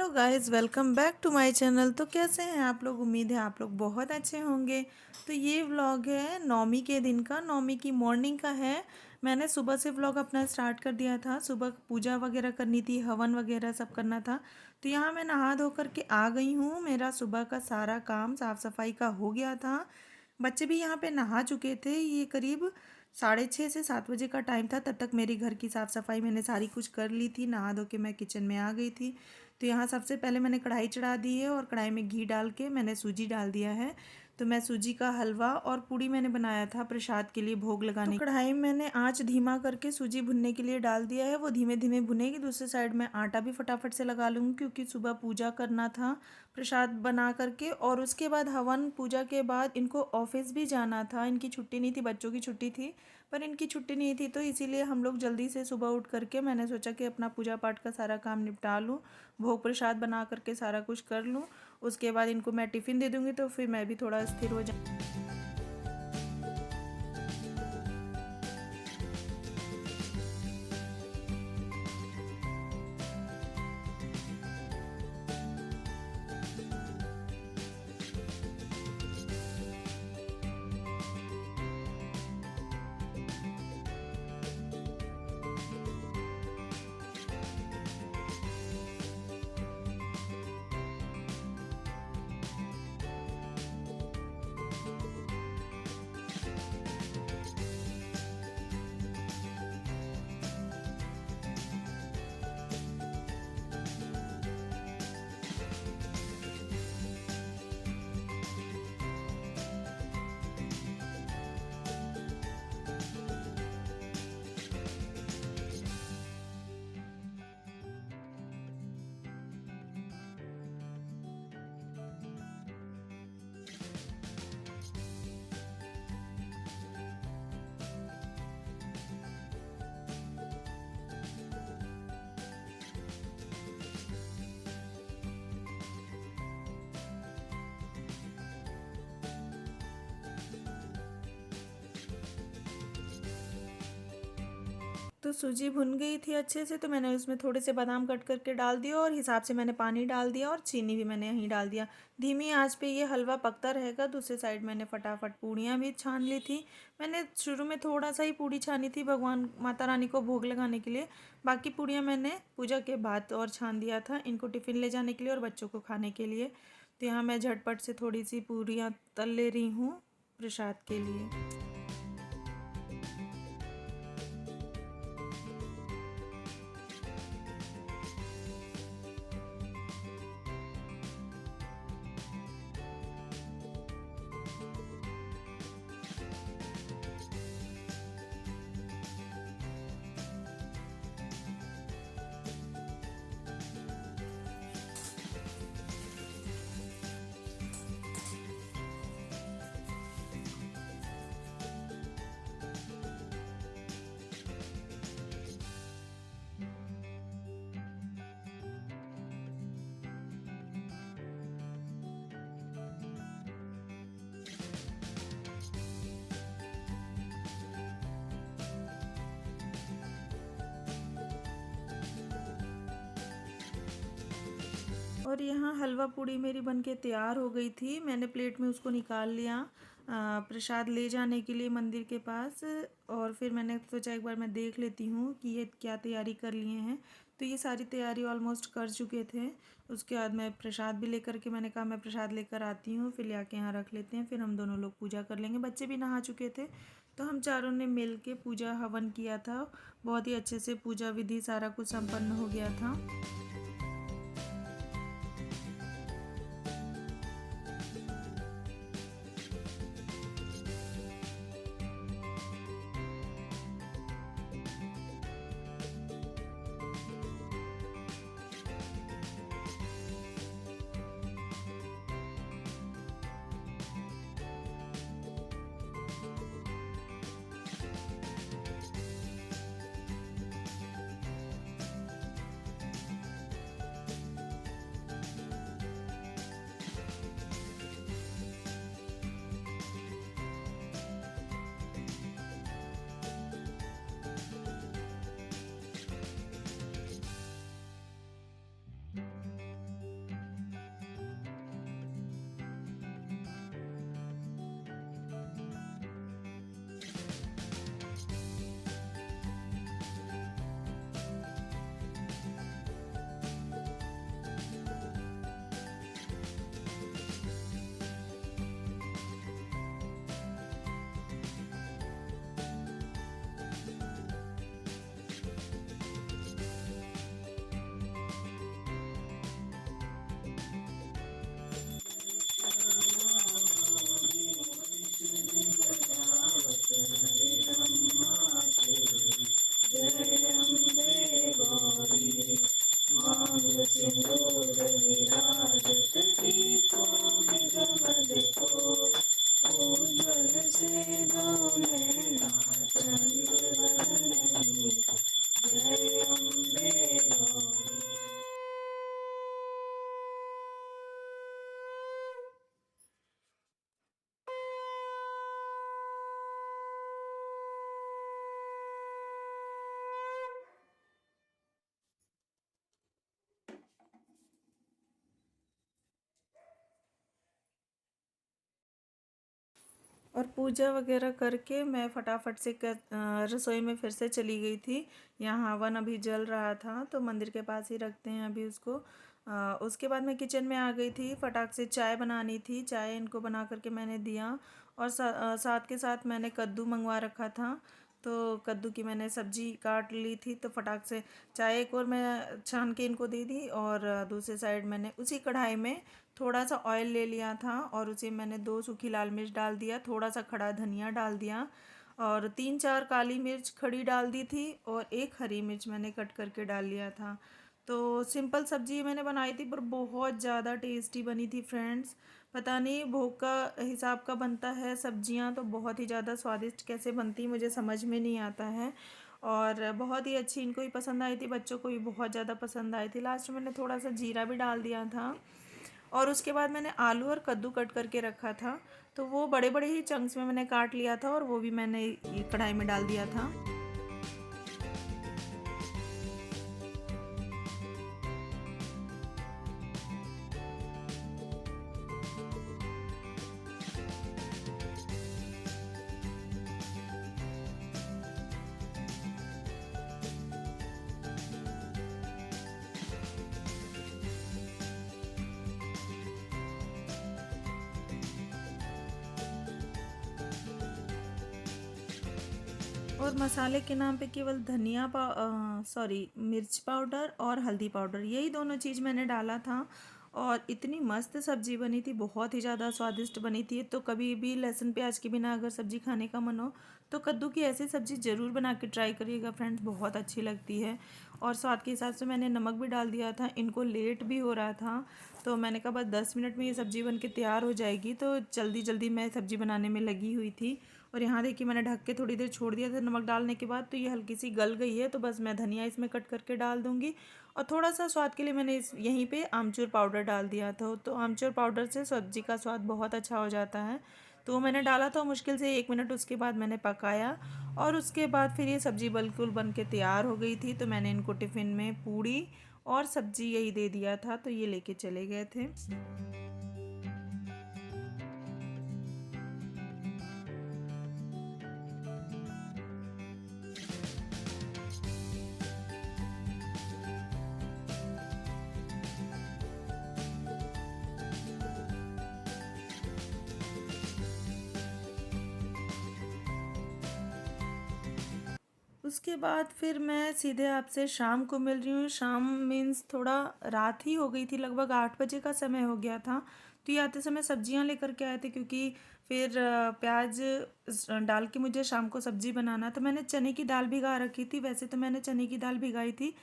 Hello guys, welcome back to my channel. तो कैसे हैं आप लोग? उम्मीद है आप लोग बहुत अच्छे होंगे। तो ये व्लॉग है नौमी के दिन का, नौमी की मॉर्निंग का है। मैंने सुबह से व्लॉग अपना स्टार्ट कर दिया था। सुबह पूजा वगैरह करनी थी, हवन वगैरह सब करना था। तो यहाँ मैं नहा धो करके आ गई हूँ। मेरा सुबह का सारा काम साफ़ सफाई का हो गया था। बच्चे भी यहाँ पे नहा चुके थे। ये करीब 6:30 से 7 बजे का टाइम था। तब तक मेरी घर की साफ़ सफाई मैंने सारी कुछ कर ली थी। नहा धो के मैं किचन में आ गई थी। तो यहाँ सबसे पहले मैंने कढ़ाई चढ़ा दी है और कढ़ाई में घी डाल के मैंने सूजी डाल दिया है। तो मैं सूजी का हलवा और पूड़ी मैंने बनाया था प्रसाद के लिए भोग लगाने। तो कढ़ाई में मैंने आंच धीमा करके सूजी भुनने के लिए डाल दिया है। वो धीमे धीमे भुनेगी। दूसरी साइड में आटा भी फटाफट से लगा लूँगी क्योंकि सुबह पूजा करना था प्रसाद बना करके। और उसके बाद हवन पूजा के बाद इनको ऑफिस भी जाना था। इनकी छुट्टी नहीं थी, बच्चों की छुट्टी थी पर इनकी छुट्टी नहीं थी। तो इसीलिए हम लोग जल्दी से सुबह उठ करके मैंने सोचा कि अपना पूजा पाठ का सारा काम निपटा लूँ, भोग प्रसाद बना करके सारा कुछ कर लूँ। उसके बाद इनको मैं टिफ़िन दे दूँगी तो फिर मैं भी थोड़ा स्थिर हो जाऊँ। तो सूजी भुन गई थी अच्छे से। तो मैंने उसमें थोड़े से बादाम कट करके डाल दिया और हिसाब से मैंने पानी डाल दिया और चीनी भी मैंने यहीं डाल दिया। धीमी आंच पे ये हलवा पकता रहेगा। दूसरी साइड मैंने फटाफट पूड़ियाँ भी छान ली थी। मैंने शुरू में थोड़ा सा ही पूड़ी छानी थी भगवान माता रानी को भोग लगाने के लिए। बाकी पूड़ियाँ मैंने पूजा के बाद और छान दिया था इनको टिफ़िन ले जाने के लिए और बच्चों को खाने के लिए। तो यहाँ मैं झटपट से थोड़ी सी पूड़ियाँ तल ले रही हूँ प्रसाद के लिए। और यहाँ हलवा पूड़ी मेरी बनके तैयार हो गई थी। मैंने प्लेट में उसको निकाल लिया प्रसाद ले जाने के लिए मंदिर के पास। और फिर मैंने सोचा एक बार मैं देख लेती हूँ कि ये क्या तैयारी कर लिए हैं। तो ये सारी तैयारी ऑलमोस्ट कर चुके थे। उसके बाद मैं प्रसाद भी लेकर के मैंने कहा मैं प्रसाद लेकर आती हूँ, फिर ले आके यहाँ रख लेते हैं, फिर हम दोनों लोग पूजा कर लेंगे। बच्चे भी नहा चुके थे तो हम चारों ने मिल के पूजा हवन किया था। बहुत ही अच्छे से पूजा विधि सारा कुछ संपन्न हो गया था। और पूजा वगैरह करके मैं फटाफट से रसोई में फिर से चली गई थी। यहाँ हवन अभी जल रहा था तो मंदिर के पास ही रखते हैं अभी उसको। उसके बाद मैं किचन में आ गई थी, फटाक से चाय बनानी थी। चाय इनको बना करके मैंने दिया और साथ के साथ मैंने कद्दू मंगवा रखा था, तो कद्दू की मैंने सब्जी काट ली थी। तो फटाक से चाय एक और मैं छान के इनको दे दी और दूसरी साइड मैंने उसी कढ़ाई में थोड़ा सा ऑयल ले लिया था और उसे मैंने 2 सूखी लाल मिर्च डाल दिया, थोड़ा सा खड़ा धनिया डाल दिया और 3-4 काली मिर्च खड़ी डाल दी थी और 1 हरी मिर्च मैंने कट करके डाल लिया था। तो सिंपल सब्जी मैंने बनाई थी पर बहुत ज़्यादा टेस्टी बनी थी फ्रेंड्स। पता नहीं भोग का हिसाब का बनता है सब्जियां, तो बहुत ही ज़्यादा स्वादिष्ट कैसे बनती मुझे समझ में नहीं आता है। और बहुत ही अच्छी इनको भी पसंद आई थी, बच्चों को भी बहुत ज़्यादा पसंद आई थी। लास्ट में मैंने थोड़ा सा जीरा भी डाल दिया था और उसके बाद मैंने आलू और कद्दू कट करके रखा था, तो वो बड़े बड़े ही चंक्स में मैंने काट लिया था और वो भी मैंने ये कढ़ाई में डाल दिया था। और मसाले के नाम पे केवल मिर्च पाउडर और हल्दी पाउडर, यही दोनों चीज़ मैंने डाला था और इतनी मस्त सब्ज़ी बनी थी, बहुत ही ज़्यादा स्वादिष्ट बनी थी। तो कभी भी लहसुन प्याज के बिना अगर सब्ज़ी खाने का मन हो तो कद्दू की ऐसी सब्ज़ी ज़रूर बना के ट्राई करिएगा फ्रेंड्स, बहुत अच्छी लगती है। और स्वाद के हिसाब से मैंने नमक भी डाल दिया था। इनको लेट भी हो रहा था तो मैंने कहा बस 10 मिनट में ये सब्ज़ी बन के तैयार हो जाएगी, तो जल्दी जल्दी मैं सब्ज़ी बनाने में लगी हुई थी। और यहाँ देखिए मैंने ढक के थोड़ी देर छोड़ दिया था नमक डालने के बाद, तो ये हल्की सी गल गई है। तो बस मैं धनिया इसमें कट करके डाल दूँगी और थोड़ा सा स्वाद के लिए मैंने इस यहीं पे आमचूर पाउडर डाल दिया था। तो आमचूर पाउडर से सब्ज़ी का स्वाद बहुत अच्छा हो जाता है। तो मैंने डाला था मुश्किल से 1 मिनट, उसके बाद मैंने पकाया और उसके बाद फिर ये सब्ज़ी बिल्कुल बन के तैयार हो गई थी। तो मैंने इनको टिफ़िन में पूड़ी और सब्ज़ी यही दे दिया था, तो ये लेके चले गए थे। उसके बाद फिर मैं सीधे आपसे शाम को मिल रही हूँ। शाम मीन्स थोड़ा रात ही हो गई थी, लगभग 8 बजे का समय हो गया था। तो ये आते समय सब्जियां लेकर के आए थे क्योंकि फिर प्याज डाल के मुझे शाम को सब्जी बनाना। तो मैंने चने की दाल भिगा रखी थी, वैसे तो मैंने चने की दाल भिगाई थी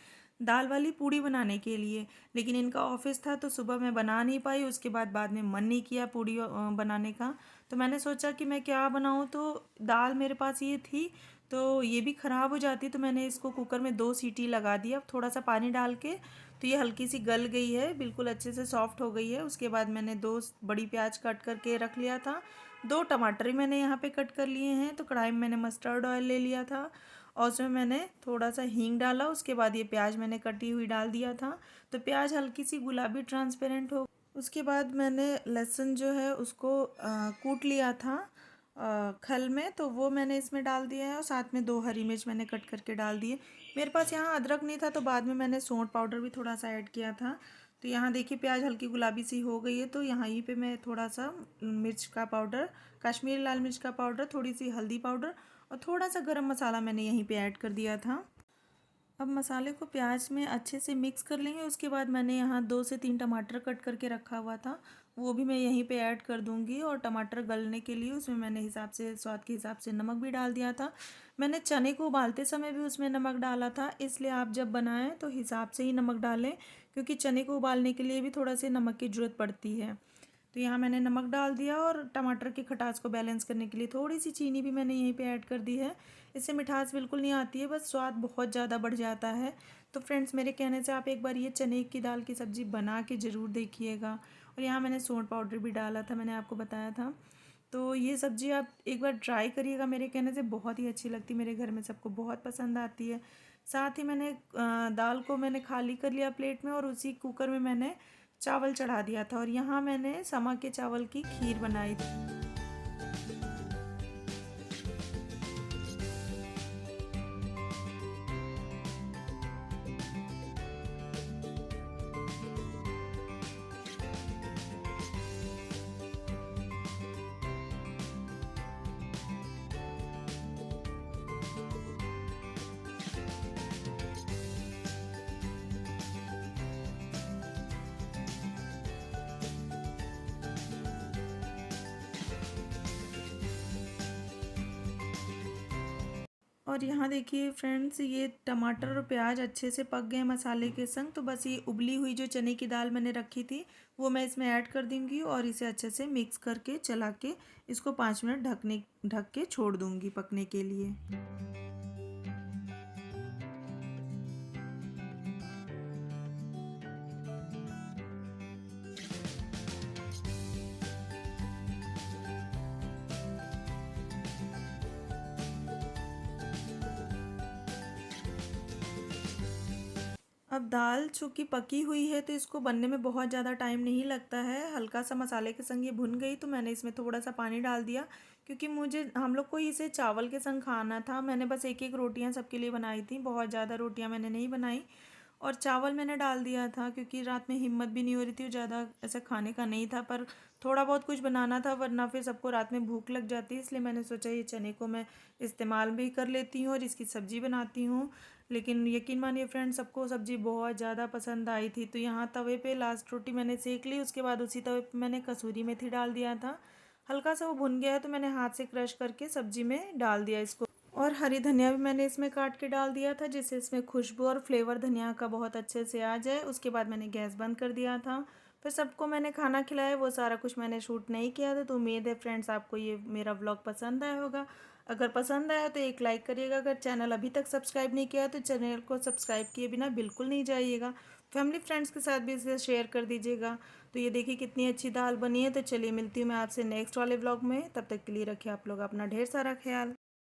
दाल वाली पूड़ी बनाने के लिए, लेकिन इनका ऑफिस था तो सुबह मैं बना नहीं पाई। उसके बाद में मन नहीं किया पूड़ी बनाने का, तो मैंने सोचा कि मैं क्या बनाऊँ। तो दाल मेरे पास ये थी तो ये भी ख़राब हो जाती, तो मैंने इसको कुकर में 2 सीटी लगा दिया। अब थोड़ा सा पानी डाल के तो ये हल्की सी गल गई है, बिल्कुल अच्छे से सॉफ्ट हो गई है। उसके बाद मैंने 2 बड़ी प्याज कट करके रख लिया था, 2 टमाटर भी मैंने यहाँ पे कट कर लिए हैं। तो कढ़ाई में मैंने मस्टर्ड ऑयल ले लिया था और उसमें मैंने थोड़ा सा हींग डाला। उसके बाद ये प्याज मैंने कटी हुई डाल दिया था। तो प्याज हल्की सी गुलाबी ट्रांसपेरेंट हो, उसके बाद मैंने लहसुन जो है उसको कूट लिया था खल में, तो वो मैंने इसमें डाल दिया है और साथ में 2 हरी मिर्च मैंने कट करके डाल दिए। मेरे पास यहाँ अदरक नहीं था तो बाद में मैंने सौंठ पाउडर भी थोड़ा सा ऐड किया था। तो यहाँ देखिए प्याज हल्की गुलाबी सी हो गई है, तो यहाँ ही पे मैं थोड़ा सा मिर्च का पाउडर, कश्मीरी लाल मिर्च का पाउडर, थोड़ी सी हल्दी पाउडर और थोड़ा सा गरम मसाला मैंने यहीं पे ऐड कर दिया था। अब मसाले को प्याज में अच्छे से मिक्स कर लेंगे। उसके बाद मैंने यहाँ 2 से 3 टमाटर कट करके रखा हुआ था, वो भी मैं यहीं पे ऐड कर दूँगी। और टमाटर गलने के लिए उसमें मैंने हिसाब से स्वाद के हिसाब से नमक भी डाल दिया था। मैंने चने को उबालते समय भी उसमें नमक डाला था, इसलिए आप जब बनाएं तो हिसाब से ही नमक डालें, क्योंकि चने को उबालने के लिए भी थोड़ा सी नमक की ज़रूरत पड़ती है। तो यहाँ मैंने नमक डाल दिया और टमाटर की खटास को बैलेंस करने के लिए थोड़ी सी चीनी भी मैंने यहीं पे ऐड कर दी है। इससे मिठास बिल्कुल नहीं आती है, बस स्वाद बहुत ज़्यादा बढ़ जाता है। तो फ्रेंड्स मेरे कहने से आप एक बार ये चने की दाल की सब्ज़ी बना के ज़रूर देखिएगा। और यहाँ मैंने सौंठ पाउडर भी डाला था, मैंने आपको बताया था। तो ये सब्ज़ी आप एक बार ट्राई करिएगा, मेरे कहने से बहुत ही अच्छी लगती है, मेरे घर में सबको बहुत पसंद आती है। साथ ही मैंने दाल को मैंने खाली कर लिया प्लेट में और उसी कुकर में मैंने चावल चढ़ा दिया था और यहाँ मैंने समा के चावल की खीर बनाई थी। और यहाँ देखिए फ्रेंड्स, ये टमाटर और प्याज अच्छे से पक गए मसाले के संग। तो बस ये उबली हुई जो चने की दाल मैंने रखी थी वो मैं इसमें ऐड कर दूँगी और इसे अच्छे से मिक्स करके चला के इसको 5 मिनट ढक के छोड़ दूँगी पकने के लिए। अब दाल चूँकि पकी हुई है तो इसको बनने में बहुत ज़्यादा टाइम नहीं लगता है। हल्का सा मसाले के संग ये भुन गई तो मैंने इसमें थोड़ा सा पानी डाल दिया, क्योंकि मुझे हम लोग को इसे चावल के संग खाना था। मैंने बस एक एक रोटियां सबके लिए बनाई थी, बहुत ज़्यादा रोटियां मैंने नहीं बनाई। और चावल मैंने डाल दिया था क्योंकि रात में हिम्मत भी नहीं हो रही थी और ज़्यादा ऐसा खाने का नहीं था, पर थोड़ा बहुत कुछ बनाना था वरना फिर सबको रात में भूख लग जाती है। इसलिए मैंने सोचा ये चने को मैं इस्तेमाल भी कर लेती हूँ और इसकी सब्ज़ी बनाती हूँ। लेकिन यकीन मानिए फ्रेंड, सबको सब्ज़ी बहुत ज़्यादा पसंद आई थी। तो यहाँ तवे पे लास्ट रोटी मैंने सेक ली, उसके बाद उसी तवे पे मैंने कसूरी मेथी डाल दिया था। हल्का सा वो भुन गया है तो मैंने हाथ से क्रश करके सब्ज़ी में डाल दिया इसको। और हरी धनिया भी मैंने इसमें काट के डाल दिया था, जिससे इसमें खुशबू और फ्लेवर धनिया का बहुत अच्छे से आ जाए। उसके बाद मैंने गैस बंद कर दिया था। फिर सबको मैंने खाना खिलाया, वो सारा कुछ मैंने शूट नहीं किया था। तो उम्मीद है फ्रेंड्स आपको ये मेरा व्लॉग पसंद आया होगा। अगर पसंद आया तो एक लाइक करिएगा। अगर चैनल अभी तक सब्सक्राइब नहीं किया तो चैनल को सब्सक्राइब किए बिना बिल्कुल नहीं जाइएगा। फैमिली फ्रेंड्स के साथ भी इसे शेयर कर दीजिएगा। तो ये देखिए कितनी अच्छी दाल बनी है। तो चलिए मिलती हूँ मैं आपसे नेक्स्ट वाले व्लॉग में। तब तक के लिए रखिए आप लोग अपना ढेर सारा ख्याल।